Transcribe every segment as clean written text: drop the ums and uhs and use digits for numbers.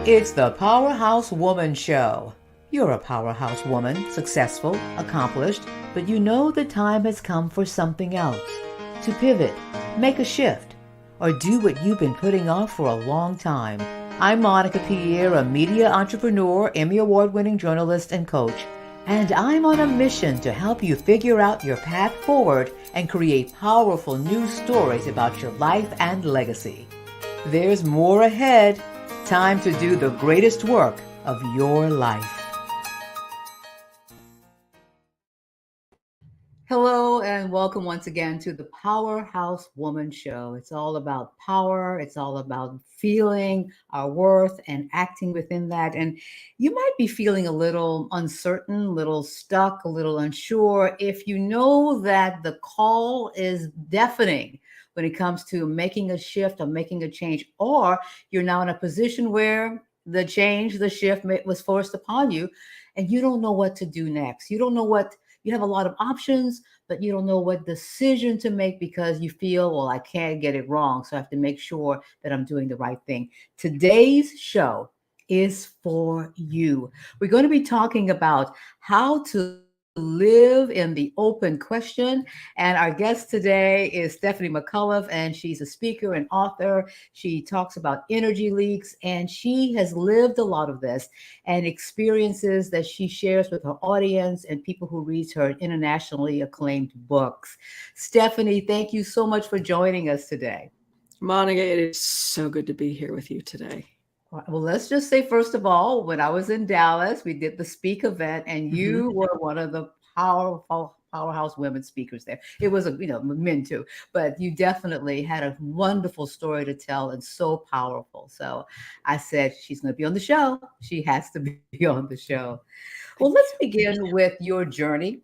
It's the Powerhouse Woman Show. You're a powerhouse woman, successful, accomplished, but you know the time has come for something else. To pivot, make a shift, or do what you've been putting off for a long time. I'm Monica Pierre, a media entrepreneur, Emmy Award-winning journalist and coach, and I'm on a mission to help you figure out your path forward and create powerful new stories about your life and legacy. There's more ahead. Time to do the greatest work of your life. Hello and welcome once again to the Powerhouse Woman Show. It's all about power. It's all about feeling our worth and acting within that. And you might be feeling a little uncertain, a little stuck, a little unsure. If you know that the call is deafening when it comes to making a shift or making a change, or you're now in a position where the change, the shift was forced upon you, and you don't know what to do next. You don't know what you have a lot of options, but you don't know what decision to make because you feel, well, I can't get it wrong. So I have to make sure that I'm doing the right thing. Today's show is for you. We're going to be talking about how to live in the open question. And our guest today is Stephanie McAuliffe, and she's a speaker and author. She talks about energy leaks, and she has lived a lot of this and experiences that she shares with her audience and people who read her internationally acclaimed books. Stephanie, thank you so much for joining us today. Monica, it is so good to be here with you today. Well, let's just say, first of all, when I was in Dallas, we did the Speak event, and you were one of the powerhouse women speakers there. It was, men too, but you definitely had a wonderful story to tell and so powerful. So I said, she's going to be on the show. She has to be on the show. Well, let's begin with your journey.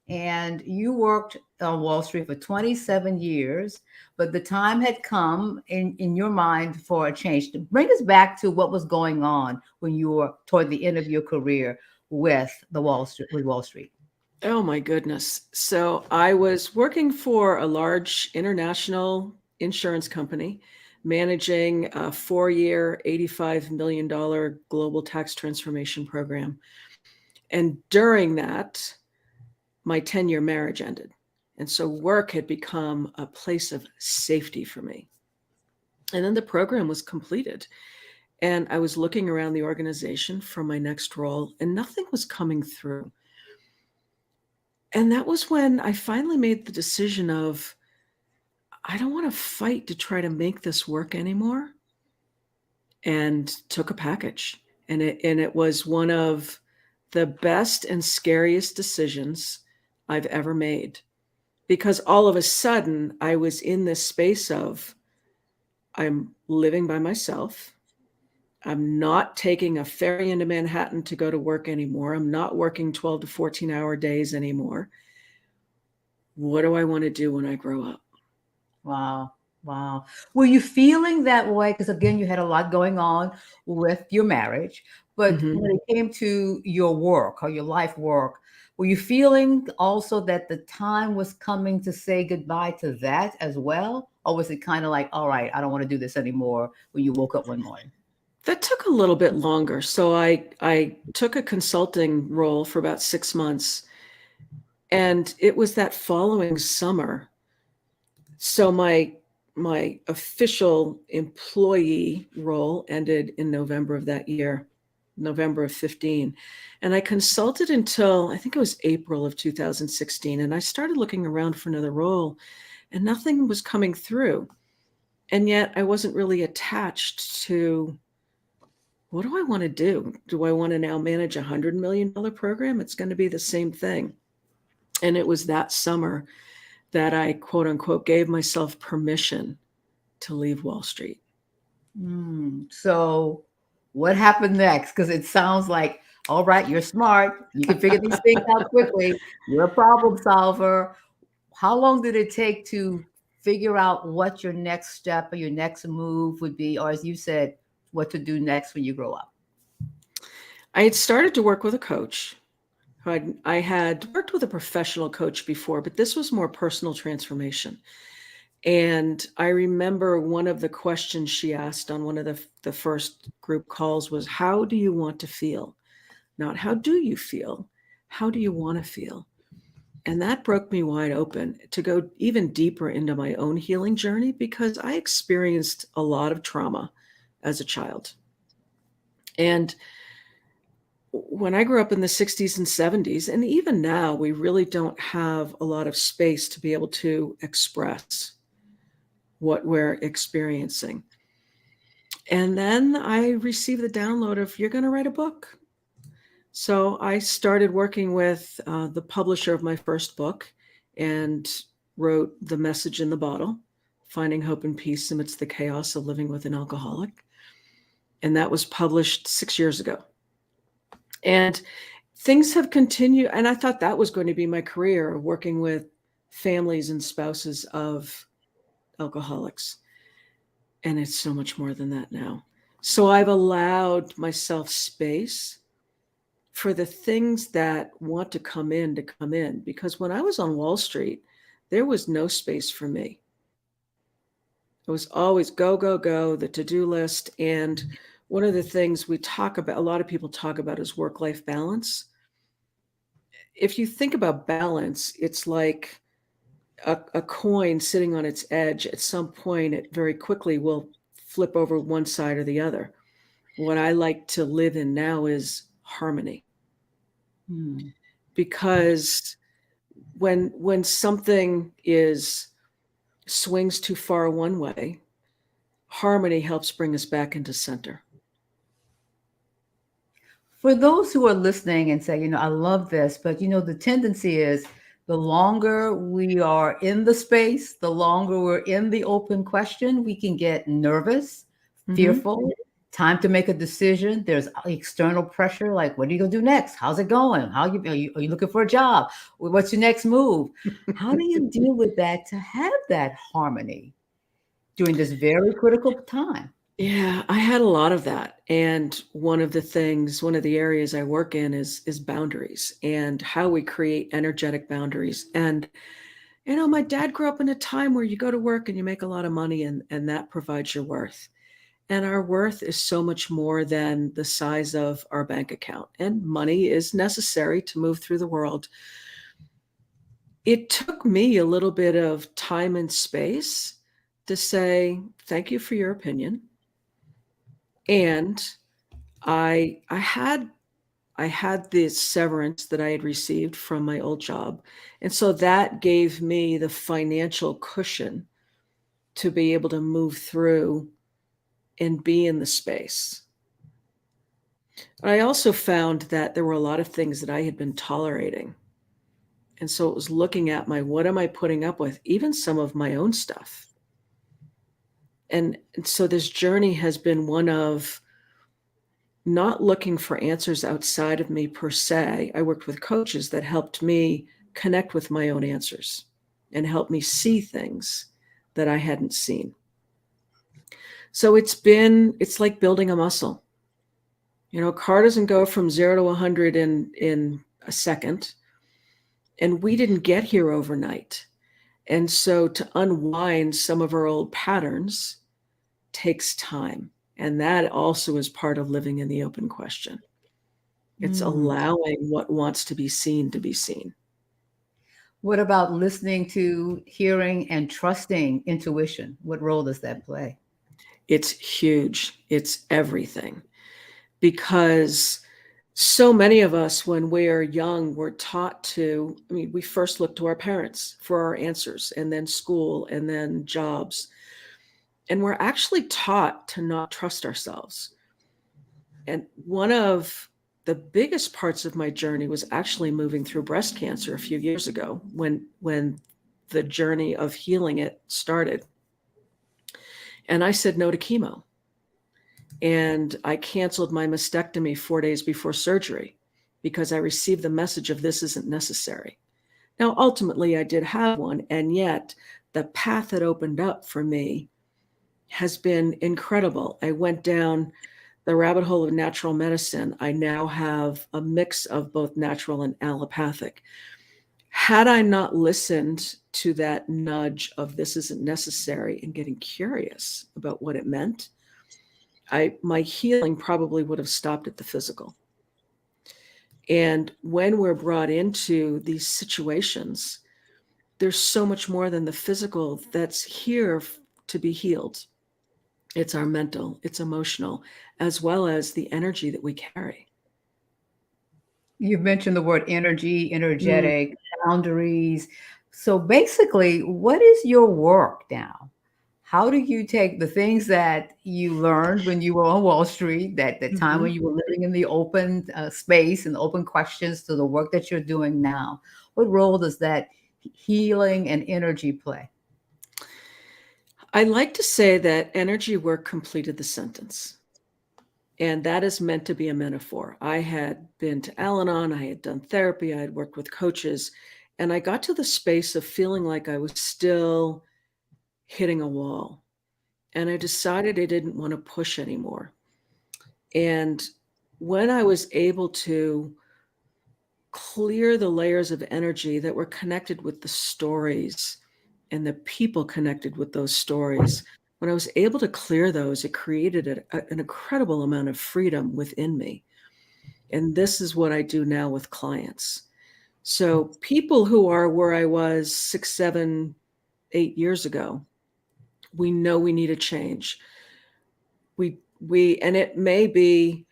And you worked on Wall Street for 27 years, but the time had come in your mind for a change. To bring us back to what was going on when you were toward the end of your career with Wall Street. Oh my goodness. So I was working for a large international insurance company, managing a 4-year, $85 million global tax transformation program. And during that, my 10-year marriage ended. And so work had become a place of safety for me. And then the program was completed. And I was looking around the organization for my next role, and nothing was coming through. And that was when I finally made the decision of, I don't want to fight to try to make this work anymore, and took a package. And it was one of the best and scariest decisions I've ever made, because all of a sudden I was in this space of, I'm living by myself. I'm not taking a ferry into Manhattan to go to work anymore. I'm not working 12 to 14-hour days anymore. What do I want to do when I grow up? Wow. Wow. Were you feeling that way? Because again, you had a lot going on with your marriage, but when it came to your work or your life work, were you feeling also that the time was coming to say goodbye to that as well? Or was it kind of like, all right, I don't want to do this anymore when you woke up one morning? That took a little bit longer. So I took a consulting role for about 6 months, and it was that following summer. So my official employee role ended in November of that year, November of 15. And I consulted until I think it was April of 2016. And I started looking around for another role, and nothing was coming through. And yet I wasn't really attached to, what do I want to do? Do I want to now manage a $100 million program? It's going to be the same thing. And it was that summer that I, quote unquote, gave myself permission to leave Wall Street. So what happened next? Because it sounds like, all right, you're smart. You can figure these things out quickly. You're a problem solver. How long did it take to figure out what your next step or your next move would be? Or as you said, what to do next when you grow up? I had started to work with a coach. I had worked with a professional coach before, but this was more personal transformation. And I remember one of the questions she asked on one of the first group calls was, how do you want to feel? Not how do you feel? How do you want to feel? And that broke me wide open to go even deeper into my own healing journey because I experienced a lot of trauma as a child. And when I grew up in the 60s and 70s, and even now, we really don't have a lot of space to be able to express what we're experiencing. And then I received the download of, you're going to write a book. So I started working with the publisher of my first book and wrote The Message in the Bottle, Finding Hope and Peace Amidst the Chaos of Living with an Alcoholic. And that was published 6 years ago. And things have continued. And I thought that was going to be my career, working with families and spouses of alcoholics. And it's so much more than that now. So I've allowed myself space for the things that want to come in, because when I was on Wall Street, there was no space for me. It was always go, go, go, the to-do list. And one of the things we talk about, a lot of people talk about, is work-life balance. If you think about balance, it's like a coin sitting on its edge. At some point, it very quickly will flip over one side or the other. What I like to live in now is harmony. Because when something swings too far one way, harmony helps bring us back into center. For those who are listening and say, I love this, but the tendency is the longer we are in the space, the longer we're in the open question, we can get nervous, fearful, time to make a decision. There's external pressure, like, what are you gonna do next? How's it going? Are you looking for a job? What's your next move? How do you deal with that to have that harmony during this very critical time? Yeah, I had a lot of that. And one of the areas I work in is boundaries and how we create energetic boundaries. And, my dad grew up in a time where you go to work and you make a lot of money, and that provides your worth. And our worth is so much more than the size of our bank account. And money is necessary to move through the world. It took me a little bit of time and space to say, thank you for your opinion. And I had this severance that I had received from my old job. And so that gave me the financial cushion to be able to move through and be in the space. I also found that there were a lot of things that I had been tolerating. And so it was looking at what am I putting up with, even some of my own stuff. And so this journey has been one of not looking for answers outside of me per se. I worked with coaches that helped me connect with my own answers and help me see things that I hadn't seen. So it's like building a muscle. A car doesn't go from 0 to 100 in a second. And we didn't get here overnight. And so to unwind some of our old patterns takes time. And that also is part of living in the open question. It's allowing what wants to be seen to be seen. What about listening to, hearing, and trusting intuition? What role does that play? It's huge. It's everything. Because so many of us, when we're young, we're taught we first look to our parents for our answers, and then school, and then jobs. And we're actually taught to not trust ourselves. And one of the biggest parts of my journey was actually moving through breast cancer a few years ago when the journey of healing it started. And I said no to chemo. And I canceled my mastectomy 4 days before surgery because I received the message of this isn't necessary. Now, ultimately, I did have one, and yet the path that opened up for me has been incredible. I went down the rabbit hole of natural medicine. I now have a mix of both natural and allopathic. Had I not listened to that nudge of this isn't necessary and getting curious about what it meant, my healing probably would have stopped at the physical. And when we're brought into these situations, there's so much more than the physical that's here to be healed. It's our mental, it's emotional, as well as the energy that we carry. You've mentioned the word energy, Mm. energetic, boundaries. So basically, what is your work now? How do you take the things that you learned when you were on Wall Street, that the time when Mhm. you were living in the open space and open questions, to the work that you're doing now? What role does that healing and energy play? I like to say that energy work completed the sentence. And that is meant to be a metaphor. I had been to Al Anon, I had done therapy, I had worked with coaches, and I got to the space of feeling like I was still hitting a wall. And I decided I didn't want to push anymore. And when I was able to clear the layers of energy that were connected with the stories and the people connected with those stories, when I was able to clear those, it created an incredible amount of freedom within me. And this is what I do now with clients. So people who are where I was 6, 7, 8 years ago, we know we need a change. And it may be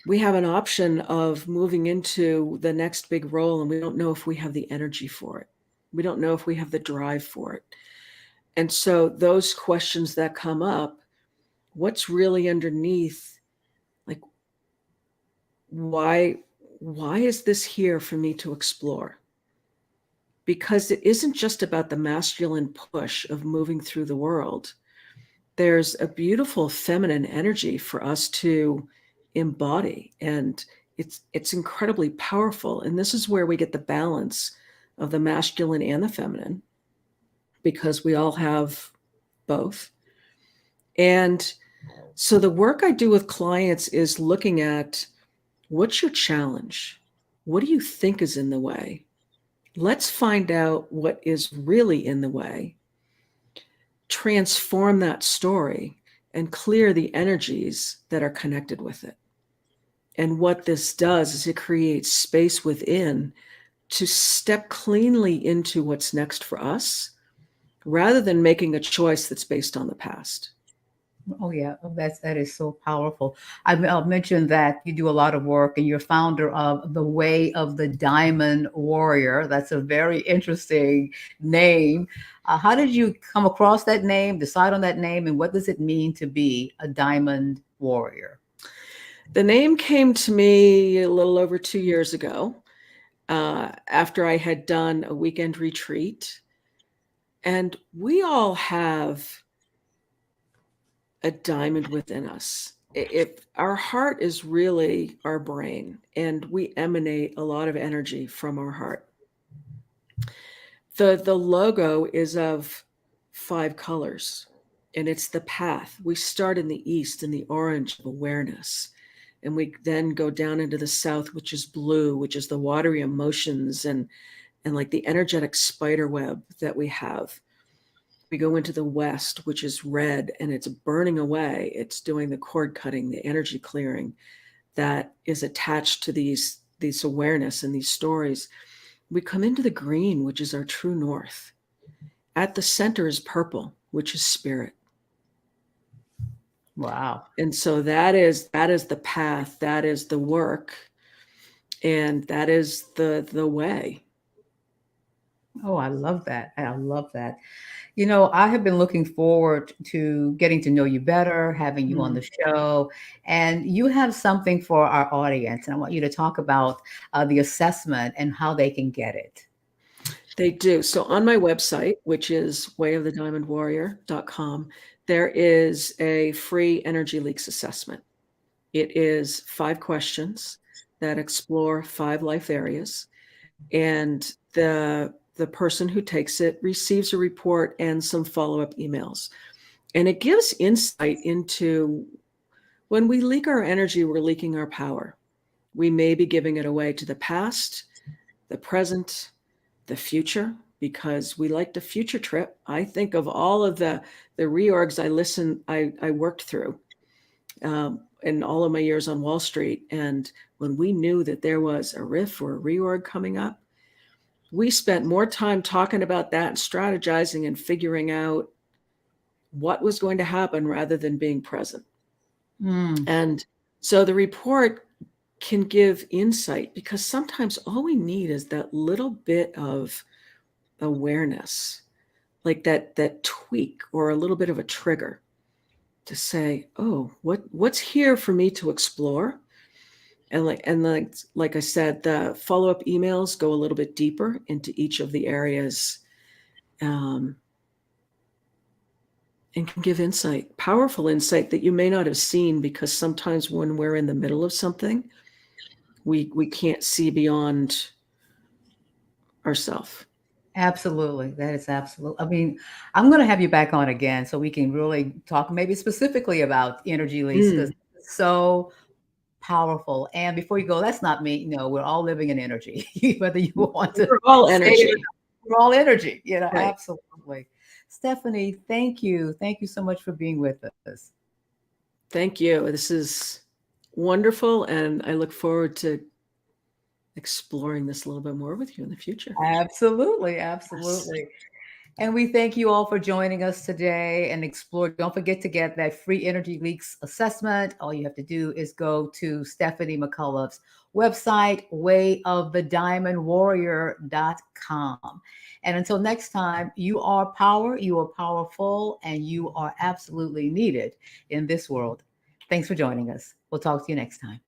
we have an option of moving into the next big role, and we don't know if we have the energy for it. We don't know if we have the drive for it. And so those questions that come up, what's really underneath? Like, why is this here for me to explore? Because it isn't just about the masculine push of moving through the world. There's a beautiful feminine energy for us to embody, and it's incredibly powerful. And this is where we get the balance of the masculine and the feminine, because we all have both. And so the work I do with clients is looking at, what's your challenge? What do you think is in the way? Let's find out what is really in the way, transform that story, and clear the energies that are connected with it. And what this does is it creates space within to step cleanly into what's next for us, rather than making a choice that's based on the past. Oh yeah, that is so powerful. I'll mention that you do a lot of work, and you're founder of the Way of the Diamond Warrior. That's a very interesting name. How did you come across that name? Decide on that name, and what does it mean to be a diamond warrior? The name came to me a little over 2 years ago, after I had done a weekend retreat. And we all have a diamond within us. If our heart is really our brain, and we emanate a lot of energy from our heart. The logo is of 5 colors, and it's the path. We start in the east in the orange of awareness, and we then go down into the south, which is blue, which is the watery emotions and like the energetic spider web that we have. We go into the west, which is red, and it's burning away. It's doing the cord cutting, the energy clearing that is attached to these awareness and these stories. We come into the green, which is our true north. At the center is purple, which is spirit. Wow. And so that is the path, that is the work, and that is the way. Oh, I love that. I love that. You know, I have been looking forward to getting to know you better, having you on Mm. the show, and you have something for our audience. And I want you to talk about the assessment and how they can get it. They do. So on my website, which is wayofthediamondwarrior.com, there is a free energy leaks assessment. It is 5 questions that explore 5 life areas, and the person who takes it receives a report and some follow-up emails. And it gives insight into, when we leak our energy, we're leaking our power. We may be giving it away to the past, the present, the future, because we like to future trip. I think of all of the reorgs I worked through in all of my years on Wall Street. And when we knew that there was a riff or a reorg coming up, we spent more time talking about that and strategizing and figuring out what was going to happen rather than being present. Mm. And so the report can give insight, because sometimes all we need is that little bit of awareness, like that tweak or a little bit of a trigger to say, oh, what's here for me to explore. And like I said, the follow-up emails go a little bit deeper into each of the areas, and can give insight, powerful insight that you may not have seen, because sometimes when we're in the middle of something, we can't see beyond ourselves. Absolutely. That is absolute. I mean, I'm going to have you back on again so we can really talk maybe specifically about energy leaks because Mm. it's so powerful. And before you go, that's not me. No, we're all living in energy, whether you want to We're all say it or energy. not. We're all energy, Right. absolutely. Stephanie, thank you. Thank you so much for being with us. Thank you. This is wonderful, and I look forward to exploring this a little bit more with you in the future. Absolutely. Yes. Absolutely. And we thank you all for joining us today and explore. Don't forget to get that free energy leaks assessment. All you have to do is go to Stephanie McAuliffe's website, wayofthediamondwarrior.com. And until next time, you are power, you are powerful, and you are absolutely needed in this world. Thanks for joining us. We'll talk to you next time.